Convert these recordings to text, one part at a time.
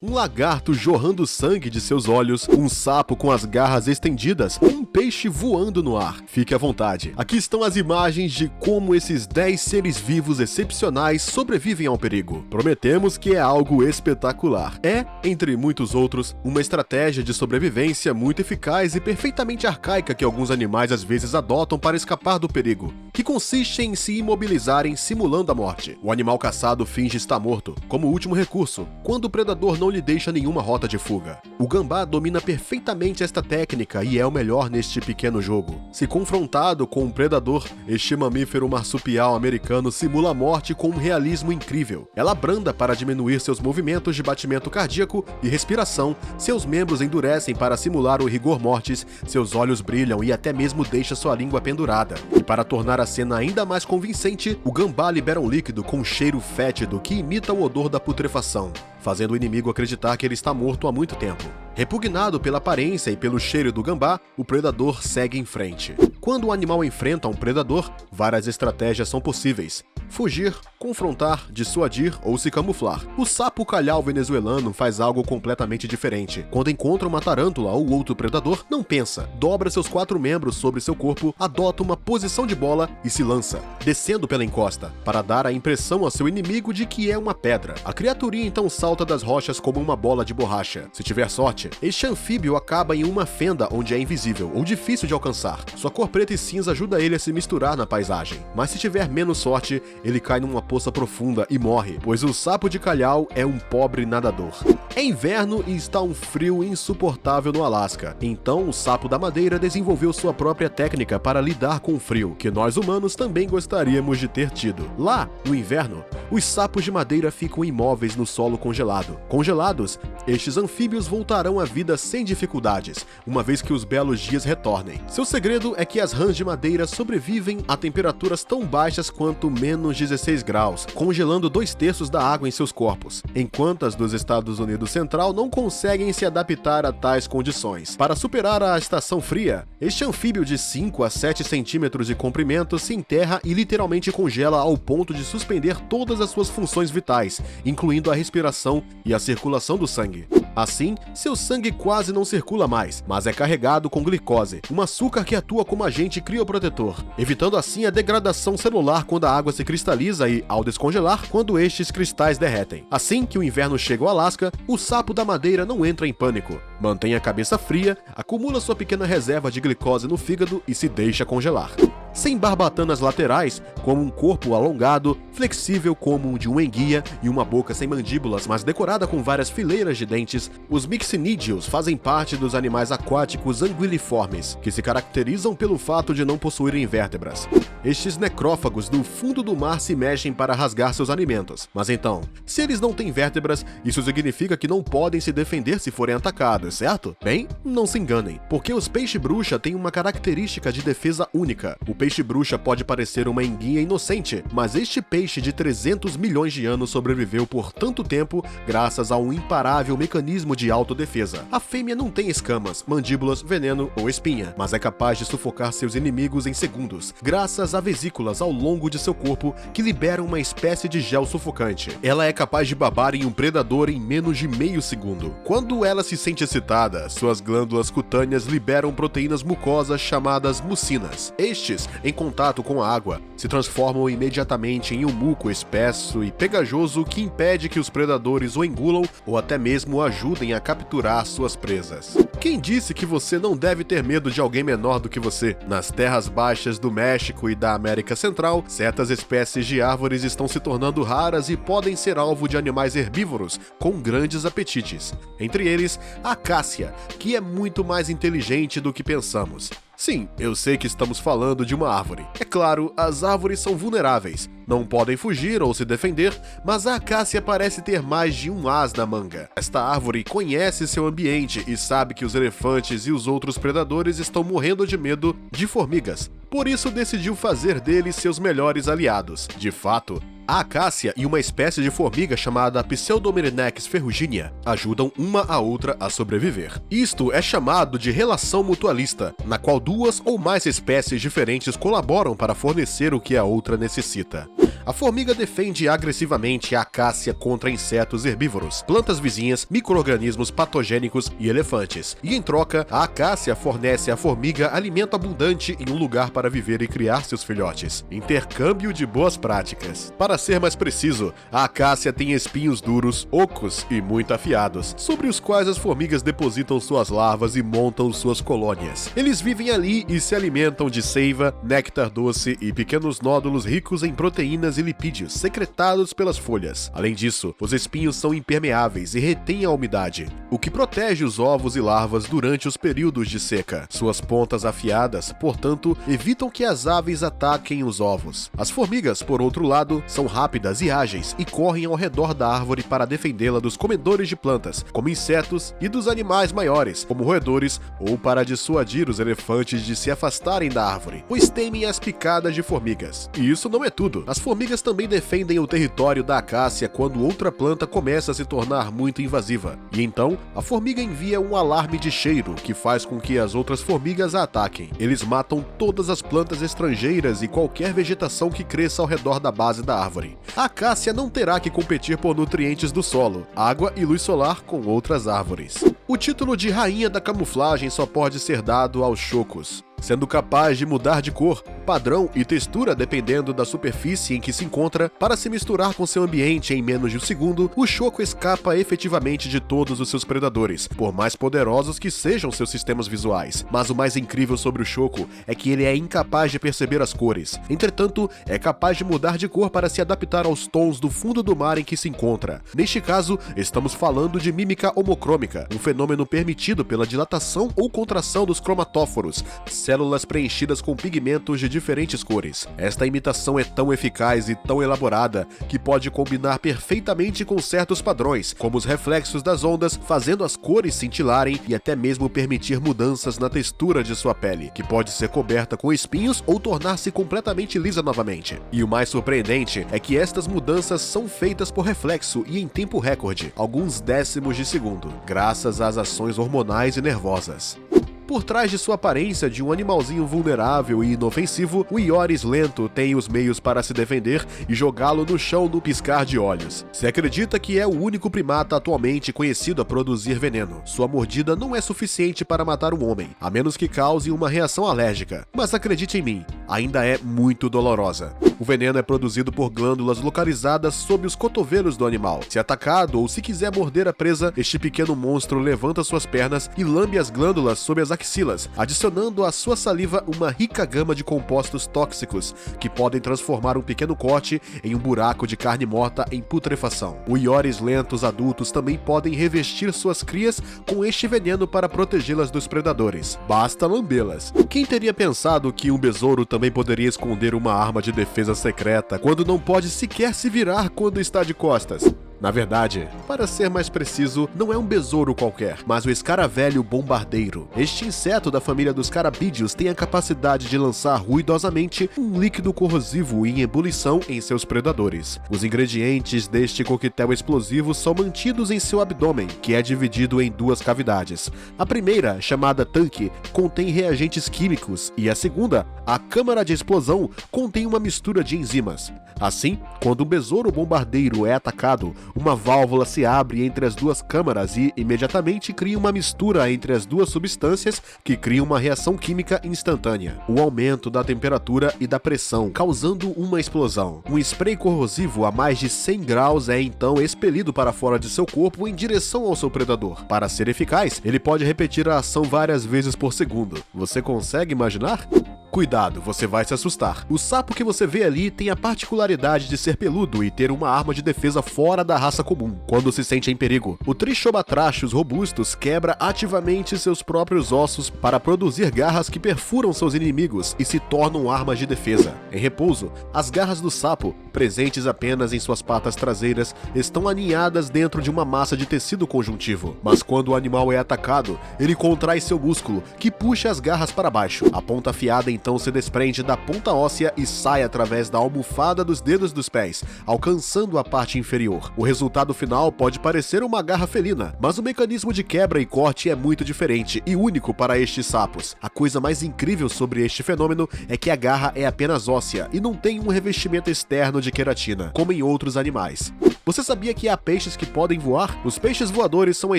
Um lagarto jorrando sangue de seus olhos, um sapo com as garras estendidas ou um peixe voando no ar. Fique à vontade. Aqui estão as imagens de como esses 10 seres vivos excepcionais sobrevivem ao perigo. Prometemos que é algo espetacular. É, entre muitos outros, uma estratégia de sobrevivência muito eficaz e perfeitamente arcaica que alguns animais às vezes adotam para escapar do perigo, que consiste em se imobilizarem simulando a morte. O animal caçado finge estar morto, como último recurso, quando o predador não lhe deixa nenhuma rota de fuga. O gambá domina perfeitamente esta técnica e é o melhor neste pequeno jogo. Se confrontado com um predador, este mamífero marsupial americano simula a morte com um realismo incrível. Ela branda para diminuir seus movimentos de batimento cardíaco e respiração, seus membros endurecem para simular o rigor mortis, seus olhos brilham e até mesmo deixa sua língua pendurada. E para tornar a cena ainda mais convincente, o gambá libera um líquido com um cheiro fétido que imita o odor da putrefação, fazendo o inimigo acreditar que ele está morto há muito tempo. Repugnado pela aparência e pelo cheiro do gambá, o predador segue em frente. Quando o animal enfrenta um predador, várias estratégias são possíveis: fugir, confrontar, dissuadir ou se camuflar. O sapo calhau venezuelano faz algo completamente diferente. Quando encontra uma tarântula ou outro predador, não pensa, dobra seus 4 membros sobre seu corpo, adota uma posição de bola e se lança, descendo pela encosta, para dar a impressão ao seu inimigo de que é uma pedra. A criaturinha então salta das rochas como uma bola de borracha. Se tiver sorte, este anfíbio acaba em uma fenda onde é invisível ou difícil de alcançar. Sua cor preta e cinza ajuda ele a se misturar na paisagem. Mas se tiver menos sorte, ele cai numa poça profunda e morre, pois o sapo de calhau é um pobre nadador. É inverno e está um frio insuportável no Alasca. Então o sapo da madeira desenvolveu sua própria técnica para lidar com o frio, que nós humanos também gostaríamos de ter tido. Lá, no inverno, os sapos de madeira ficam imóveis no solo congelado. Congelados, estes anfíbios voltarão à vida sem dificuldades, uma vez que os belos dias retornem. Seu segredo é que as rãs de madeira sobrevivem a temperaturas tão baixas quanto menos 16 graus, congelando 2/3 da água em seus corpos, enquanto as dos Estados Unidos Central não conseguem se adaptar a tais condições. Para superar a estação fria, este anfíbio de 5 a 7 centímetros de comprimento se enterra e literalmente congela ao ponto de suspender todas as suas funções vitais, incluindo a respiração e a circulação do sangue. Assim, seu sangue quase não circula mais, mas é carregado com glicose, um açúcar que atua como agente crioprotetor, evitando assim a degradação celular quando a água se cristaliza e, ao descongelar, quando estes cristais derretem. Assim que o inverno chega ao Alasca, o sapo da madeira não entra em pânico. Mantém a cabeça fria, acumula sua pequena reserva de glicose no fígado e se deixa congelar. Sem barbatanas laterais, como um corpo alongado, flexível como o de um enguia e uma boca sem mandíbulas, mas decorada com várias fileiras de dentes, os mixinidios fazem parte dos animais aquáticos anguiliformes, que se caracterizam pelo fato de não possuírem vértebras. Estes necrófagos do fundo do mar se mexem para rasgar seus alimentos. Mas então, se eles não têm vértebras, isso significa que não podem se defender se forem atacados, certo? Bem, não se enganem, porque os peixe-bruxa têm uma característica de defesa única. O peixe-bruxa pode parecer uma enguia inocente, mas este peixe de 300 milhões de anos sobreviveu por tanto tempo graças a um imparável mecanismo de autodefesa. A fêmea não tem escamas, mandíbulas, veneno ou espinha, mas é capaz de sufocar seus inimigos em segundos, graças a vesículas ao longo de seu corpo que liberam uma espécie de gel sufocante. Ela é capaz de babar em um predador em menos de meio segundo. Quando ela se sente excitada, suas glândulas cutâneas liberam proteínas mucosas chamadas mucinas. Estes, em contato com a água, se transformam imediatamente em um muco espesso e pegajoso que impede que os predadores o engulam ou até mesmo ajudem a capturar suas presas. Quem disse que você não deve ter medo de alguém menor do que você? Nas terras baixas do México e da América Central, certas espécies de árvores estão se tornando raras e podem ser alvo de animais herbívoros com grandes apetites. Entre eles, a acácia, que é muito mais inteligente do que pensamos. Sim, eu sei que estamos falando de uma árvore. É claro, as árvores são vulneráveis, não podem fugir ou se defender, mas a acácia parece ter mais de um as na manga. Esta árvore conhece seu ambiente e sabe que os elefantes e os outros predadores estão morrendo de medo de formigas. Por isso decidiu fazer deles seus melhores aliados. De fato, A acácia e uma espécie de formiga chamada Pseudomyrmex ferruginea ajudam uma a outra a sobreviver. Isto é chamado de relação mutualista, na qual duas ou mais espécies diferentes colaboram para fornecer o que a outra necessita. A formiga defende agressivamente a acácia contra insetos herbívoros, plantas vizinhas, micro-organismos patogênicos e elefantes. E em troca, a acácia fornece à formiga alimento abundante e um lugar para viver e criar seus filhotes. Intercâmbio de boas práticas. Para ser mais preciso, a acácia tem espinhos duros, ocos e muito afiados, sobre os quais as formigas depositam suas larvas e montam suas colônias. Eles vivem ali e se alimentam de seiva, néctar doce e pequenos nódulos ricos em proteínas e lipídios secretados pelas folhas. Além disso, os espinhos são impermeáveis e retêm a umidade, o que protege os ovos e larvas durante os períodos de seca. Suas pontas afiadas, portanto, evitam que as aves ataquem os ovos. As formigas, por outro lado, são rápidas e ágeis e correm ao redor da árvore para defendê-la dos comedores de plantas, como insetos, e dos animais maiores, como roedores, ou para dissuadir os elefantes de se afastarem da árvore, pois temem as picadas de formigas. E isso não é tudo. As formigas também defendem o território da acácia quando outra planta começa a se tornar muito invasiva. E então, a formiga envia um alarme de cheiro que faz com que as outras formigas a ataquem. Eles matam todas as plantas estrangeiras e qualquer vegetação que cresça ao redor da base da árvore. A acácia não terá que competir por nutrientes do solo, água e luz solar com outras árvores. O título de rainha da camuflagem só pode ser dado aos chocos, sendo capaz de mudar de cor, padrão e textura dependendo da superfície em que se encontra. Para se misturar com seu ambiente em menos de um segundo, o choco escapa efetivamente de todos os seus predadores, por mais poderosos que sejam seus sistemas visuais. Mas o mais incrível sobre o choco é que ele é incapaz de perceber as cores. Entretanto, é capaz de mudar de cor para se adaptar aos tons do fundo do mar em que se encontra. Neste caso, estamos falando de mímica homocrômica, um fenômeno permitido pela dilatação ou contração dos cromatóforos, células preenchidas com pigmentos de diferentes cores. Esta imitação é tão eficaz e tão elaborada que pode combinar perfeitamente com certos padrões, como os reflexos das ondas, fazendo as cores cintilarem e até mesmo permitir mudanças na textura de sua pele, que pode ser coberta com espinhos ou tornar-se completamente lisa novamente. E o mais surpreendente é que estas mudanças são feitas por reflexo e em tempo recorde, alguns décimos de segundo, graças às ações hormonais e nervosas. Por trás de sua aparência de um animalzinho vulnerável e inofensivo, o Ioris lento tem os meios para se defender e jogá-lo no chão no piscar de olhos. Se acredita que é o único primata atualmente conhecido a produzir veneno. Sua mordida não é suficiente para matar um homem, a menos que cause uma reação alérgica. Mas acredite em mim, ainda é muito dolorosa. O veneno é produzido por glândulas localizadas sob os cotovelos do animal. Se atacado ou se quiser morder a presa, este pequeno monstro levanta suas pernas e lambe as glândulas sob as axilas, adicionando à sua saliva uma rica gama de compostos tóxicos que podem transformar um pequeno corte em um buraco de carne morta em putrefação. Os Ioris lentos adultos também podem revestir suas crias com este veneno para protegê-las dos predadores. Basta lambê-las. Quem teria pensado que um besouro também poderia esconder uma arma de defesa secreta quando não pode sequer se virar quando está de costas? Na verdade, para ser mais preciso, não é um besouro qualquer, mas o escaravelho bombardeiro. Este inseto da família dos carabídeos tem a capacidade de lançar ruidosamente um líquido corrosivo em ebulição em seus predadores. Os ingredientes deste coquetel explosivo são mantidos em seu abdômen, que é dividido em duas cavidades. A primeira, chamada tanque, contém reagentes químicos, e a segunda, a câmara de explosão, contém uma mistura de enzimas. Assim, quando um besouro bombardeiro é atacado, uma válvula se abre entre as duas câmaras e, imediatamente, cria uma mistura entre as duas substâncias que cria uma reação química instantânea. O aumento da temperatura e da pressão, causando uma explosão. Um spray corrosivo a mais de 100 graus é então expelido para fora de seu corpo em direção ao seu predador. Para ser eficaz, ele pode repetir a ação várias vezes por segundo. Você consegue imaginar? Cuidado, você vai se assustar. O sapo que você vê ali tem a particularidade de ser peludo e ter uma arma de defesa fora da raça comum. Quando se sente em perigo, o Trichobatrachus robustus quebra ativamente seus próprios ossos para produzir garras que perfuram seus inimigos e se tornam armas de defesa. Em repouso, as garras do sapo, presentes apenas em suas patas traseiras, estão aninhadas dentro de uma massa de tecido conjuntivo. Mas quando o animal é atacado, ele contrai seu músculo, que puxa as garras para baixo. A ponta afiada então se desprende da ponta óssea e sai através da almofada dos dedos dos pés, alcançando a parte inferior. O resultado final pode parecer uma garra felina, mas o mecanismo de quebra e corte é muito diferente e único para estes sapos. A coisa mais incrível sobre este fenômeno é que a garra é apenas óssea e não tem um revestimento externo de queratina, como em outros animais. Você sabia que há peixes que podem voar? Os peixes voadores são uma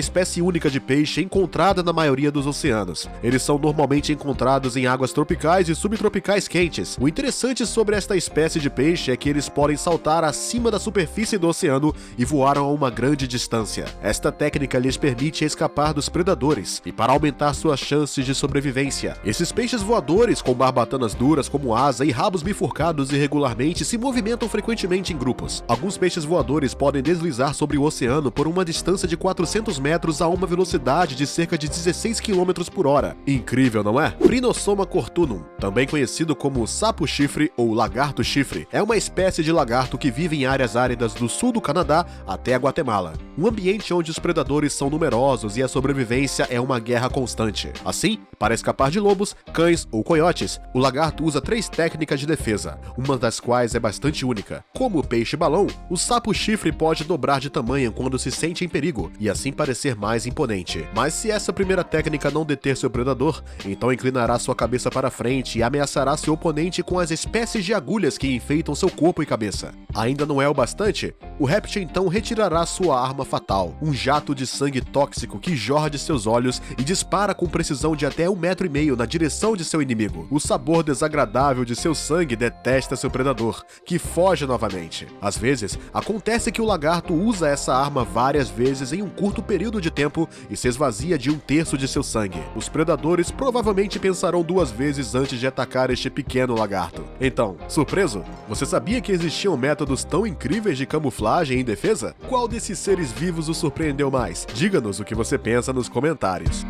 espécie única de peixe encontrada na maioria dos oceanos. Eles são normalmente encontrados em águas tropicais e subtropicais quentes. O interessante sobre esta espécie de peixe é que eles podem saltar acima da superfície do oceano e voar a uma grande distância. Esta técnica lhes permite escapar dos predadores e para aumentar suas chances de sobrevivência. Esses peixes voadores com barbatanas duras como asa e rabos bifurcados irregularmente se movimentam frequentemente em grupos. Alguns peixes voadores podem deslizar sobre o oceano por uma distância de 400 metros a uma velocidade de cerca de 16 km por hora. Incrível, não é? Prinosoma cortunum, também conhecido como sapo-chifre ou lagarto-chifre, é uma espécie de lagarto que vive em áreas áridas do sul do Canadá até a Guatemala. Um ambiente onde os predadores são numerosos e a sobrevivência é uma guerra constante. Assim, para escapar de lobos, cães ou coiotes, o lagarto usa 3 técnicas de defesa, uma das quais é bastante única. Como o peixe-balão, o sapo-chifre pode dobrar de tamanho quando se sente em perigo, e assim parecer mais imponente. Mas se essa primeira técnica não deter seu predador, então inclinará sua cabeça para frente e ameaçará seu oponente com as espécies de agulhas que enfeitam seu corpo e cabeça. Ainda não é o bastante? O réptil então retirará sua arma fatal, um jato de sangue tóxico que jorra de seus olhos e dispara com precisão de até 1,5 metro na direção de seu inimigo. O sabor desagradável de seu sangue detesta seu predador, que foge novamente. Às vezes, acontece que o lagarto usa essa arma várias vezes em um curto período de tempo e se esvazia de 1/3 de seu sangue. Os predadores provavelmente pensarão 2 vezes antes de atacar este pequeno lagarto. Então, surpreso? Você sabia que existiam métodos tão incríveis de camuflagem e defesa? Qual desses seres vivos o surpreendeu mais? Diga-nos o que você pensa nos comentários.